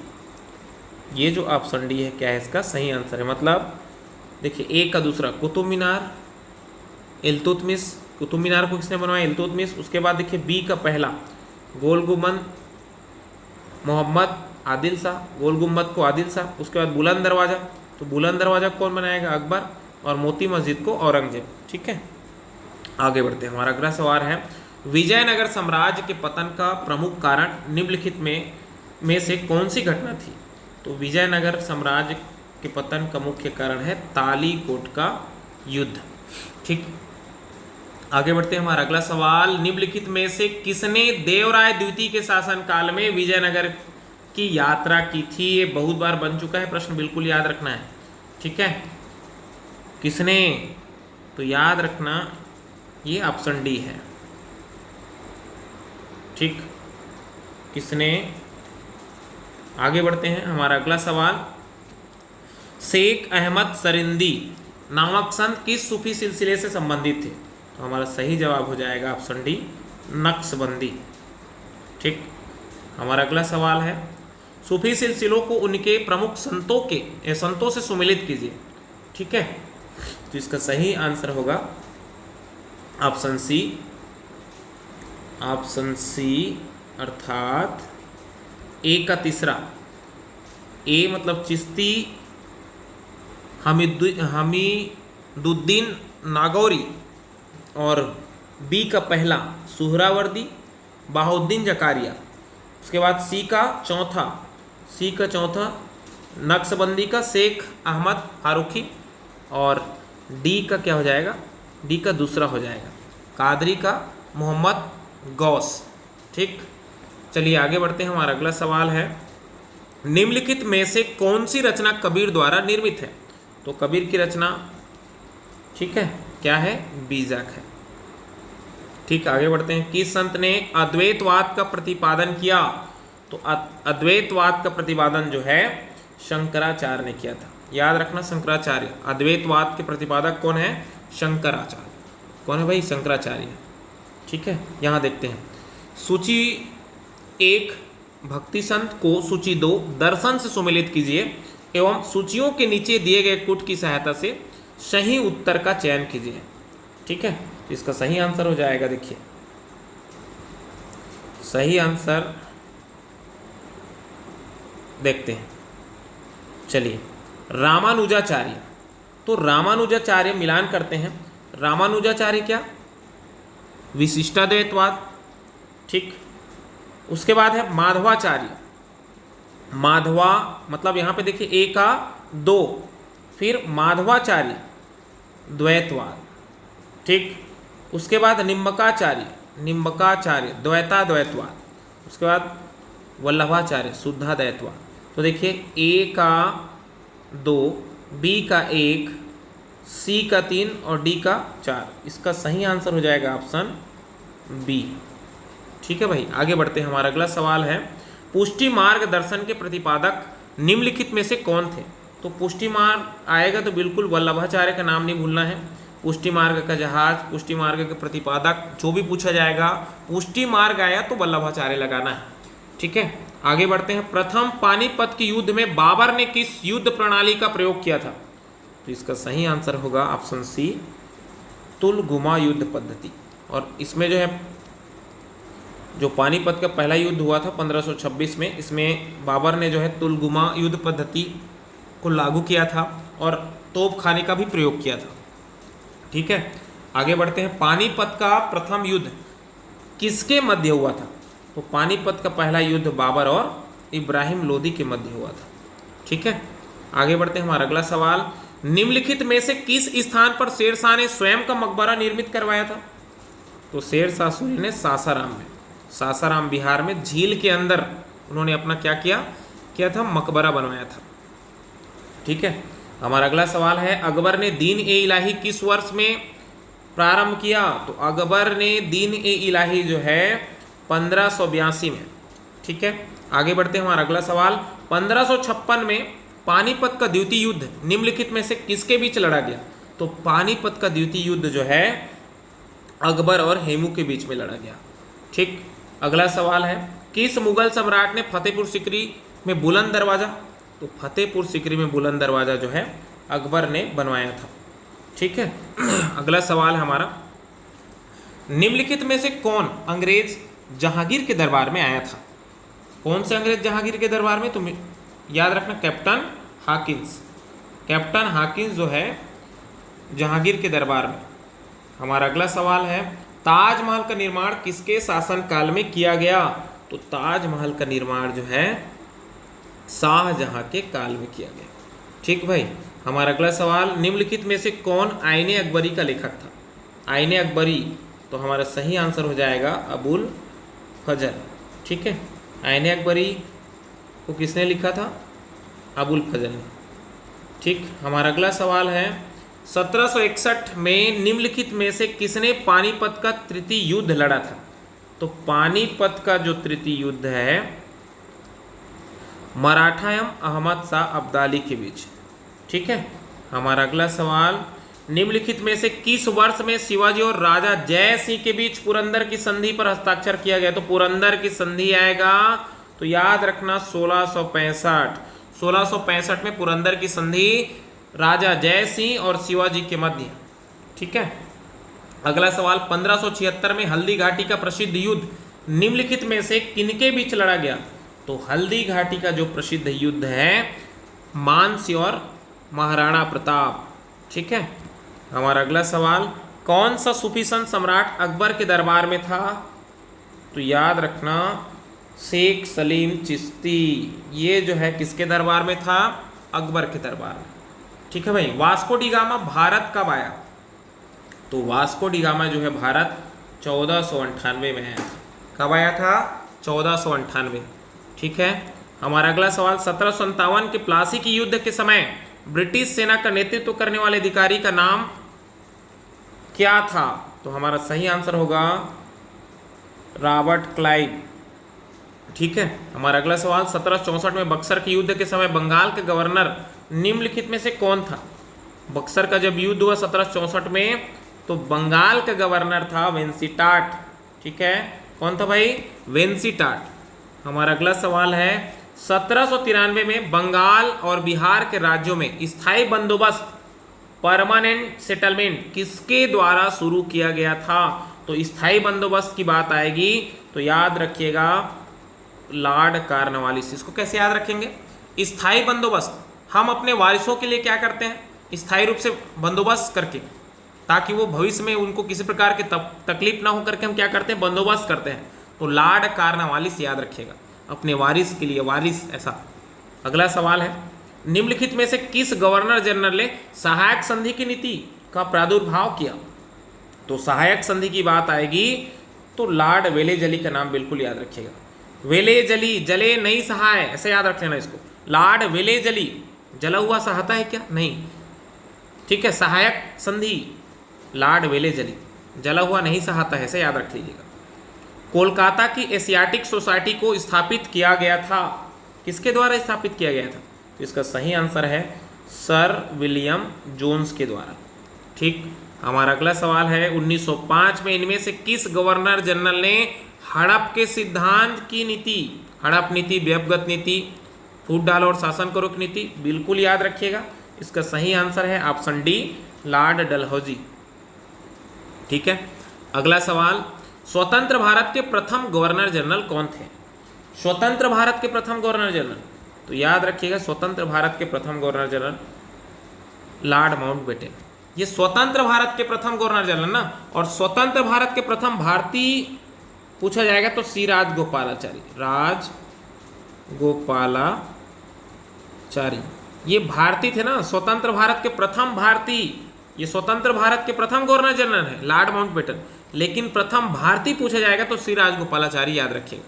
ये जो ऑप्शन डी है क्या है इसका सही आंसर है। मतलब देखिए, ए का दूसरा कुतुब मीनार, इल्तुतमिश। कुतुब मीनार को किसने बनवाया? इल्तुतमिश। उसके बाद देखिए बी का पहला गोल गुंबद, मोहम्मद आदिल शाह, गोल गुंबद को आदिल शाह। उसके बाद बुलंद दरवाजा, तो बुलंद दरवाजा कौन बनाएगा? अकबर। और मोती मस्जिद को औरंगजेब। ठीक है, आगे बढ़ते हैं। हमारा अगला सवाल है, विजयनगर साम्राज्य के पतन का प्रमुख कारण निम्नलिखित में से कौन सी घटना थी? तो विजयनगर साम्राज्य के पतन का मुख्य कारण है तालीकोट का युद्ध। ठीक, आगे बढ़ते हैं। हमारा अगला सवाल, निम्नलिखित में से किसने देवराय द्वितीय के शासन काल में विजयनगर की यात्रा की थी? ये बहुत बार बन चुका है प्रश्न, बिल्कुल याद रखना है। ठीक है, किसने? तो याद रखना ये ऑप्शन डी है। ठीक, किसने? आगे बढ़ते हैं। हमारा अगला सवाल, शेख अहमद सरिंदी नामक संत किस सूफी सिलसिले से संबंधित थे? तो हमारा सही जवाब हो जाएगा ऑप्शन डी, नक्शबंदी। ठीक, हमारा अगला सवाल है सूफी सिलसिलों को उनके प्रमुख संतों से सुमिलित कीजिए। ठीक है, तो इसका सही आंसर होगा ऑप्शन सी अर्थात ए का तीसरा। ए मतलब चिश्ती हमीदुद्दीन नागौरी, और बी का पहला सुहरावर्दी बहाउद्दीन जकारिया। उसके बाद सी का चौथा नक्शबंदी का शेख अहमद फारूकी, और डी का क्या हो जाएगा, डी का दूसरा हो जाएगा कादरी का मोहम्मद गौस। ठीक, चलिए आगे बढ़ते हैं। हमारा अगला सवाल है निम्नलिखित में से कौन सी रचना कबीर द्वारा निर्मित है? तो कबीर की रचना, ठीक है, क्या है, बीजाक है। ठीक, आगे बढ़ते हैं। किस संत ने अद्वैतवाद का प्रतिपादन किया? तो अद्वैतवाद का प्रतिपादन जो है शंकराचार्य ने किया था। याद रखना, शंकराचार्य। अद्वैतवाद के प्रतिपादक कौन है? शंकराचार्य। कौन है भाई? शंकराचार्य। ठीक है, यहाँ देखते हैं। सूची 1 भक्ति संत को, सूची 2 दर्शन से सुमेलित कीजिए एवं सूचियों के नीचे दिए गए कूट की सहायता से सही उत्तर का चयन कीजिए। ठीक है, इसका सही आंसर हो जाएगा, देखिए सही आंसर देखते हैं। चलिए, रामानुजाचार्य। तो रामानुजाचार्य मिलान करते हैं। रामानुजाचार्य क्या? विशिष्टाद्वैतवाद। ठीक, उसके बाद है माधवाचार्य। माधवा मतलब यहाँ पे देखिए ए का 2, फिर माधवाचार्य द्वैतवाद। ठीक, उसके बाद निम्बकाचार्य द्वैतवाद। उसके बाद वल्लभाचार्य शुद्धाद्वैतवाद। तो देखिए ए का 2, बी का 1, सी का 3 और डी का 4। इसका सही आंसर हो जाएगा ऑप्शन बी। ठीक है भाई, आगे बढ़ते हैं। हमारा अगला सवाल है पुष्टि मार्ग दर्शन के प्रतिपादक निम्नलिखित में से कौन थे? तो पुष्टि मार्ग आएगा तो बिल्कुल वल्लभाचार्य का नाम नहीं भूलना है। पुष्टि मार्ग का जहाज, पुष्टि मार्ग के प्रतिपादक, जो भी पूछा जाएगा पुष्टि मार्ग आया तो वल्लभाचार्य लगाना है। ठीक है, आगे बढ़ते हैं। प्रथम पानीपत के युद्ध में बाबर ने किस युद्ध प्रणाली का प्रयोग किया था? तो इसका सही आंसर होगा ऑप्शन सी तुलगुमा युद्ध पद्धति। और इसमें जो पानीपत का पहला युद्ध हुआ था 1526 में, इसमें बाबर ने जो है तुलगुमा युद्ध पद्धति को लागू किया था और तोपखाने का भी प्रयोग किया था। ठीक है, आगे बढ़ते हैं। पानीपत का प्रथम युद्ध किसके मध्य हुआ था? तो पानीपत का पहला युद्ध बाबर और इब्राहिम लोदी के मध्य हुआ था। ठीक है, आगे बढ़ते हैं। हमारा अगला सवाल निम्नलिखित में से किस स्थान पर शेरशाह ने स्वयं का मकबरा निर्मित करवाया था? तो शेरशाह सूरी ने सासाराम बिहार में झील के अंदर उन्होंने अपना क्या किया था, मकबरा बनवाया था। ठीक है, हमारा अगला सवाल है अकबर ने दीन ए इलाही किस वर्ष में प्रारंभ किया? तो अकबर ने दीन ए इलाही जो है 1582 में। ठीक है, आगे बढ़ते हैं। हमारा अगला सवाल 1556 में पानीपत का द्वितीय युद्ध निम्नलिखित में से किसके बीच लड़ा गया? तो पानीपत का द्वितीय युद्ध जो है अकबर और हेमू के बीच में लड़ा गया। ठीक, अगला सवाल है किस मुगल सम्राट ने फतेहपुर सीकरी में बुलंद दरवाजा? तो फतेहपुर सीकरी में बुलंद दरवाजा जो है अकबर ने बनवाया था। ठीक है, अगला सवाल हमारा निम्नलिखित में से कौन अंग्रेज जहांगीर के दरबार में आया था? कौन से अंग्रेज जहांगीर के दरबार में? तुम याद रखना, कैप्टन हाकिंस जो है जहांगीर के दरबार में। हमारा अगला सवाल है ताजमहल का निर्माण किसके शासनकाल में किया गया? तो ताजमहल का निर्माण जो है शाहजहां के काल में किया गया। ठीक भाई, हमारा अगला सवाल निम्नलिखित में से कौन आईने अकबरी का लेखक था? आईने अकबरी, तो हमारा सही आंसर हो जाएगा अबुल फजल। ठीक है, आईने अकबरी को किसने लिखा था? अबुल फजल ने। ठीक, हमारा अगला सवाल है 1761 में निम्नलिखित में से किसने पानीपत का तृतीय युद्ध लड़ा था? तो पानीपत का जो तृतीय युद्ध है मराठा एवं अहमद शाह अब्दाली के बीच। ठीक है, हमारा अगला सवाल निम्नलिखित में से किस वर्ष में शिवाजी और राजा जय सिंह के बीच पुरंदर की संधि पर हस्ताक्षर किया गया? तो पुरंदर की संधि आएगा, तो याद रखना 1665। 1665 में पुरंदर की संधि राजा जय सिंह और शिवाजी के मध्य। ठीक है। अगला सवाल, 1576 में हल्दी घाटी का प्रसिद्ध युद्ध निम्नलिखित में से किनके बीच लड़ा गया? तो हल्दी घाटी का जो प्रसिद्ध युद्ध है मानसिंह और महाराणा प्रताप। ठीक है। हमारा अगला सवाल, कौन सा सूफी संत सम्राट अकबर के दरबार में था? तो याद रखना शेख सलीम चिश्ती। ये जो है किसके दरबार में था? अकबर के दरबार में। ठीक है भाई। वास्को डी गामा भारत कब आया? तो वास्को डी गामा जो है भारत 1498 में आया था। कब आया था? 1498। ठीक है। हमारा अगला सवाल, 1757 के प्लासी की युद्ध के समय ब्रिटिश सेना का नेतृत्व करने वाले अधिकारी का नाम क्या था? तो हमारा सही आंसर होगा रॉबर्ट क्लाइव। ठीक है। हमारा अगला सवाल, 1764 में बक्सर के युद्ध के समय बंगाल के गवर्नर निम्नलिखित में से कौन था? बक्सर का जब युद्ध हुआ 1764 में, तो बंगाल का गवर्नर था वेंसीटाट। ठीक है। कौन था भाई? वेंसीटाट। हमारा अगला सवाल है, 1793 में बंगाल और बिहार के राज्यों में स्थायी बंदोबस्त परमानेंट सेटलमेंट किसके द्वारा शुरू किया गया था? तो स्थायी बंदोबस्त की बात आएगी तो याद रखिएगा लॉर्ड कॉर्नवालिस। इसको कैसे याद रखेंगे? स्थायी बंदोबस्त हम अपने वारिसों के लिए क्या करते हैं? स्थायी रूप से बंदोबस्त करके, ताकि वो भविष्य में उनको किसी प्रकार की तकलीफ ना हो करके हम क्या करते हैं? बंदोबस्त करते हैं। तो लॉर्ड कॉर्नवालिस याद रखिएगा अपने वारिस के लिए, वारिस ऐसा। अगला सवाल है, निम्नलिखित में से किस गवर्नर जनरल ने सहायक संधि की नीति का प्रादुर्भाव किया? तो सहायक संधि की बात आएगी तो लॉर्ड वेलेजली का नाम बिल्कुल याद रखिएगा। वेलेजली, जले नहीं सहाय, ऐसे याद रख लेना इसको। लॉर्ड वेलेजली, जला हुआ सहाता है क्या? नहीं। ठीक है। सहायक संधि लॉर्ड वेलेजली, जला हुआ नहीं सहाता है, ऐसे याद रख लीजिएगा। कोलकाता की एशियाटिक सोसाइटी को स्थापित किया गया था, किसके द्वारा स्थापित किया गया था? तो इसका सही आंसर है सर विलियम जोन्स के द्वारा। ठीक। हमारा अगला सवाल है, 1905 में इनमें से किस गवर्नर जनरल ने हड़प के सिद्धांत की नीति, हड़प नीति, व्यवगत नीति, फूट डालो और शासन करो की नीति, बिल्कुल याद रखिएगा। इसका सही आंसर है ऑप्शन डी लॉर्ड डलहौजी। ठीक है। अगला सवाल, स्वतंत्र भारत के प्रथम गवर्नर जनरल कौन थे? स्वतंत्र भारत के प्रथम गवर्नर जनरल, तो याद रखिएगा स्वतंत्र भारत के प्रथम गवर्नर जनरल लॉर्ड माउंटबेटन। ये स्वतंत्र भारत के प्रथम गवर्नर जनरल ना, और स्वतंत्र भारत के प्रथम भारतीय पूछा जाएगा तो सी राजगोपालाचारी, राजगोपालाचारी। ये भारतीय थे ना, स्वतंत्र भारत के प्रथम भारतीय, ये स्वतंत्र भारत के प्रथम गवर्नर जनरल है लॉर्ड माउंटबेटन, लेकिन प्रथम भारतीय पूछा जाएगा तो सी राजगोपालाचारी याद रखिएगा।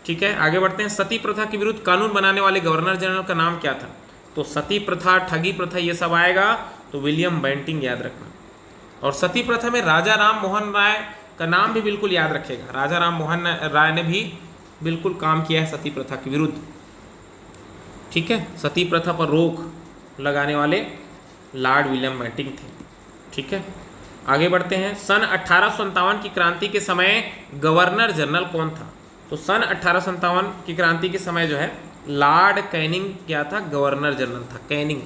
ठीक है। आगे बढ़ते हैं, सती प्रथा के विरुद्ध कानून बनाने वाले गवर्नर जनरल का नाम क्या था? तो सती प्रथा, ठगी प्रथा, ये सब आएगा तो विलियम बेंटिंग याद रखना। और सती प्रथा में राजा राम मोहन राय का नाम भी बिल्कुल याद रखेगा। राजा राम मोहन राय ने भी बिल्कुल काम किया है सती प्रथा के विरुद्ध। ठीक है। सती प्रथा पर रोक लगाने वाले लॉर्ड विलियम बेंटिंग थे। ठीक है। आगे बढ़ते हैं, सन 1857 की क्रांति के समय गवर्नर जनरल कौन था? तो सन 1857 की क्रांति के समय जो है लॉर्ड कैनिंग क्या था? गवर्नर जनरल था, कैनिंग।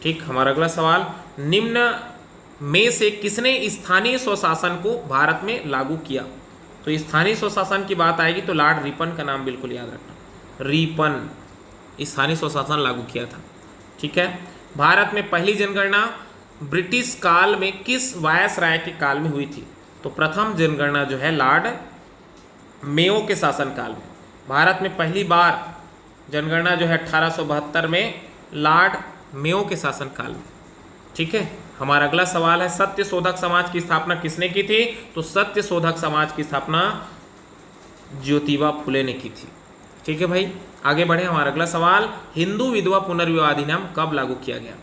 ठीक। हमारा अगला सवाल, निम्न में से किसने स्थानीय स्वशासन को भारत में लागू किया? तो स्थानीय स्वशासन की बात आएगी तो लॉर्ड रिपन का नाम बिल्कुल याद रखना। रिपन स्थानीय स्वशासन लागू किया था। ठीक है। भारत में पहली जनगणना ब्रिटिश काल में किस वायसराय के काल में हुई थी? तो प्रथम जनगणना जो है लॉर्ड मेयो के शासनकाल में। भारत में पहली बार जनगणना जो है 1872 में लॉर्ड मेयो के शासनकाल में। ठीक है। हमारा अगला सवाल है, सत्य शोधक समाज की स्थापना किसने की थी? तो सत्य शोधक समाज की स्थापना ज्योतिबा फुले ने की थी। ठीक है भाई। आगे बढ़े। हमारा अगला सवाल, हिंदू विधवा पुनर्विवाह अधिनियम कब लागू किया गया?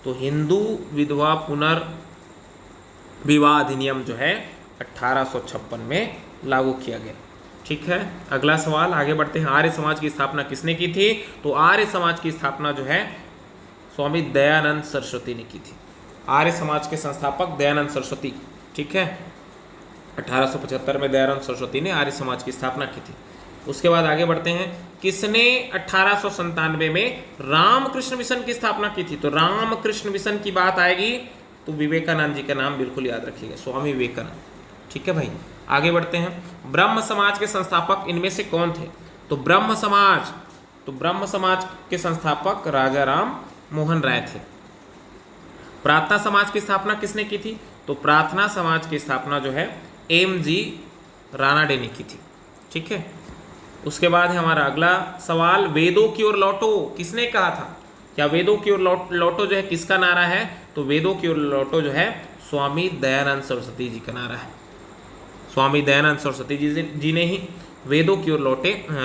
तो हिंदू विधवा पुनर्विवाह अधिनियम जो है 1856 में लागू किया गया। ठीक है। अगला सवाल, आगे बढ़ते हैं, आर्य समाज की स्थापना किसने की थी? तो आर्य समाज की स्थापना जो है स्वामी दयानंद सरस्वती ने की थी। आर्य समाज के संस्थापक दयानंद सरस्वती। ठीक है, 1875 में दयानंद सरस्वती ने आर्य समाज की स्थापना की थी। उसके बाद आगे बढ़ते हैं, किसने 1897 में रामकृष्ण मिशन की स्थापना की थी? तो रामकृष्ण मिशन की बात आएगी तो विवेकानंद जी का नाम बिल्कुल याद रखिएगा, स्वामी विवेकानंद। ठीक है भाई, आगे बढ़ते हैं। ब्रह्म समाज के संस्थापक इनमें से कौन थे? तो ब्रह्म समाज के संस्थापक राजा राम मोहन राय थे। प्रार्थना समाज की स्थापना किसने की थी? तो प्रार्थना समाज की स्थापना जो है एम.जी. रानाडे ने की थी। ठीक है, उसके बाद है हमारा अगला सवाल, वेदों की ओर लौटो किसने कहा था? क्या वेदों की ओर लौटो जो है किसका नारा है? तो वेदों की ओर लौटो जो है स्वामी दयानंद सरस्वती जी का नारा है। स्वामी दयानंद सरस्वती जी ने ही वेदों की ओर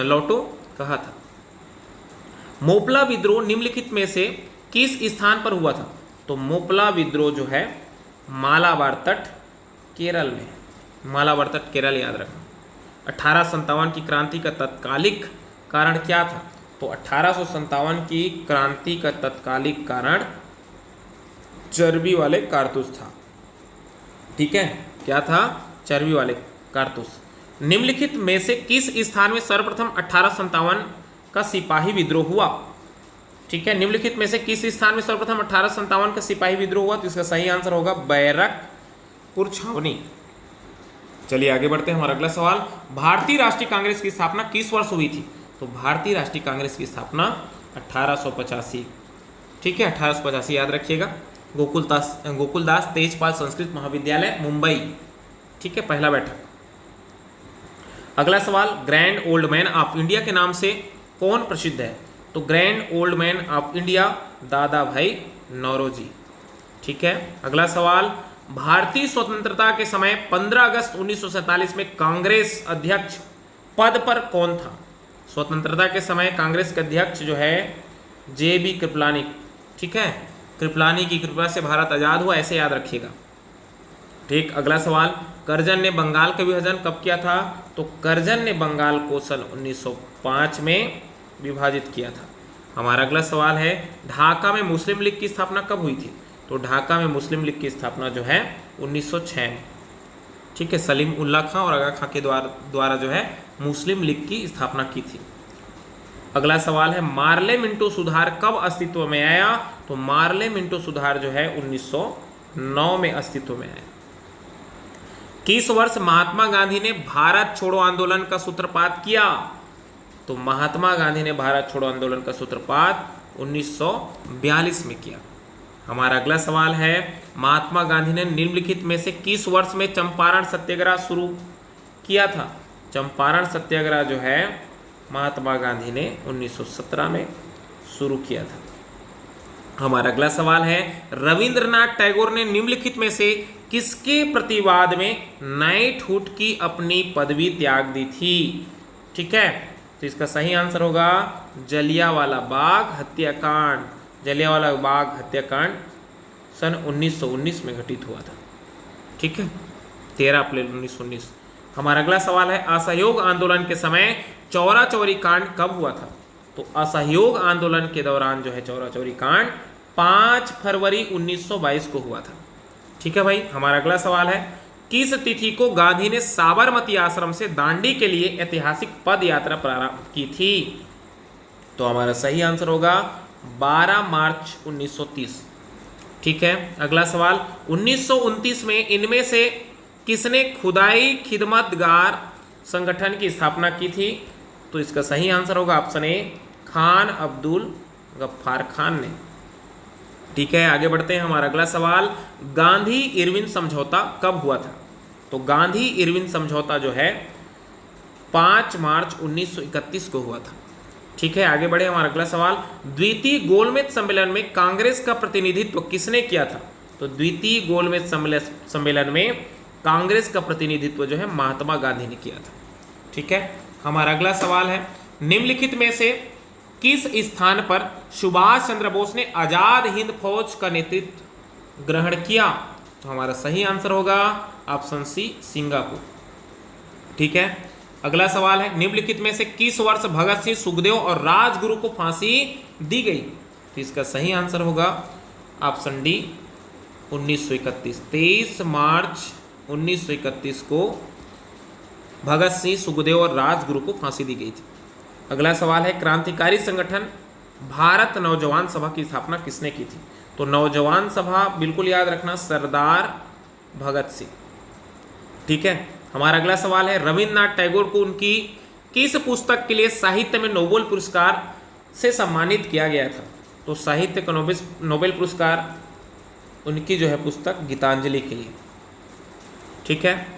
लौटो कहा था। मोपला विद्रोह निम्नलिखित में से किस स्थान पर हुआ था? तो मोपला विद्रोह जो है मालाबार तट केरल में, मालाबार तट केरल याद रखना। 1857 की क्रांति का तत्कालिक कारण क्या था? तो 1857 की क्रांति का तत्कालिक कारण चर्बी वाले कारतूस था। ठीक है, क्या था? चर्बी वाले कारतूस। निम्नलिखित में से किस स्थान में सर्वप्रथम 1857 का सिपाही विद्रोह हुआ? ठीक है, निम्नलिखित में से किस स्थान में सर्वप्रथम 1857 का सिपाही विद्रोह हुआ? तो इसका सही आंसर होगा बैरकपुर छावनी। चलिए आगे बढ़ते हैं, हमारा अगला सवाल, भारतीय राष्ट्रीय कांग्रेस की स्थापना किस वर्ष हुई थी? तो भारतीय राष्ट्रीय कांग्रेस की स्थापना 1885। ठीक है, 1885 याद रखिएगा। गोकुलदास तेजपाल संस्कृत महाविद्यालय मुंबई। ठीक है, पहला बैठक। अगला सवाल, grand old man of India के नाम से कौन प्रसिद्ध है? तो grand old man of India दादा भाई नौरोजी। ठीक है, अगला सवाल, भारतीय स्वतंत्रता के समय 15 अगस्त 1947 में कांग्रेस अध्यक्ष पद पर कौन था? स्वतंत्रता के समय कांग्रेस के अध्यक्ष जो है जे.बी. कृपलानी। ठीक है, कृपलानी की कृपा से भारत आजाद हुआ, ऐसे याद रखिएगा। ठीक, अगला सवाल, कर्जन ने बंगाल का विभाजन कब किया था? तो कर्जन ने बंगाल को सन 1905 में विभाजित किया था। हमारा अगला सवाल है, ढाका में मुस्लिम लीग की स्थापना कब हुई थी? तो ढाका में मुस्लिम लीग की स्थापना जो है 1906 में। ठीक है, सलीम उल्लाह खां और आगा खां के द्वारा जो है मुस्लिम लीग की स्थापना की थी। अगला सवाल है, मार्ले मिंटो सुधार कब अस्तित्व में आया? तो मार्ले मिंटो सुधार जो है 1909 में अस्तित्व में आया। किस वर्ष महात्मा गांधी ने भारत छोड़ो आंदोलन का सूत्रपात किया? तो महात्मा गांधी ने भारत छोड़ो आंदोलन का सूत्रपात 1942 में किया। हमारा अगला सवाल है, महात्मा गांधी ने निम्नलिखित में से किस वर्ष में चंपारण सत्याग्रह शुरू किया था? चंपारण सत्याग्रह जो है महात्मा गांधी ने 1917 में शुरू किया था। हमारा अगला सवाल है, रविंद्रनाथ टैगोर ने निम्नलिखित में से किसके प्रतिवाद में नाइटहुड की अपनी पदवी त्याग दी थी? ठीक है, तो इसका सही आंसर होगा जलियांवाला बाग हत्याकांड। जलियांवाला बाग हत्याकांड सन 1919 में घटित हुआ था। ठीक है, 13 अप्रैल 1919। हमारा अगला सवाल है, असहयोग आंदोलन के समय चौरा चौरी कांड कब हुआ था? तो असहयोग आंदोलन के दौरान जो है चौरा चौरी कांड 5 फरवरी 1922 को हुआ था। ठीक है भाई, हमारा अगला सवाल है, किस तिथि को गांधी ने साबरमती आश्रम से दांडी के लिए ऐतिहासिक पद यात्रा प्रारंभ की थी? तो हमारा सही आंसर होगा 12 मार्च 1930। ठीक है, अगला सवाल, 1929 में इनमें से किसने खुदाई खिदमतगार संगठन की स्थापना की थी? तो इसका सही आंसर होगा ऑप्शन ए, खान अब्दुल गफ्फार खान ने। ठीक है, आगे बढ़ते हैं। हमारा अगला सवाल, गांधी इरविन समझौता कब हुआ था? तो गांधी इरविन समझौता जो है 5 मार्च 1931 को हुआ था। ठीक है, आगे बढ़े। हमारा अगला सवाल, द्वितीय गोलमेज सम्मेलन में कांग्रेस का प्रतिनिधित्व किसने किया था? तो द्वितीय गोलमेज सम्मेलन में कांग्रेस का प्रतिनिधित्व जो है महात्मा गांधी ने किया था। ठीक है, हमारा अगला सवाल है, निम्नलिखित में से किस स्थान पर सुभाष चंद्र बोस ने आजाद हिंद फौज का नेतृत्व ग्रहण किया? तो हमारा सही आंसर होगा ऑप्शन सी, सिंगापुर। ठीक है, अगला सवाल है, निम्नलिखित में से किस वर्ष भगत सिंह, सुखदेव और राजगुरु को फांसी दी गई? तो इसका सही आंसर होगा ऑप्शन डी, 1931, 23 मार्च 1931 को भगत सिंह, सुखदेव और राजगुरु को फांसी दी गई थी। अगला सवाल है, क्रांतिकारी संगठन भारत नौजवान सभा की स्थापना किसने की थी? तो नौजवान सभा बिल्कुल याद रखना, सरदार भगत सिंह। ठीक है। हमारा अगला सवाल है, रविन्द्रनाथ टैगोर को उनकी किस पुस्तक के लिए साहित्य में नोबेल पुरस्कार से सम्मानित किया गया था? तो साहित्य का नोबेल पुरस्कार उनकी जो है पुस्तक गीतांजलि के लिए। ठीक है।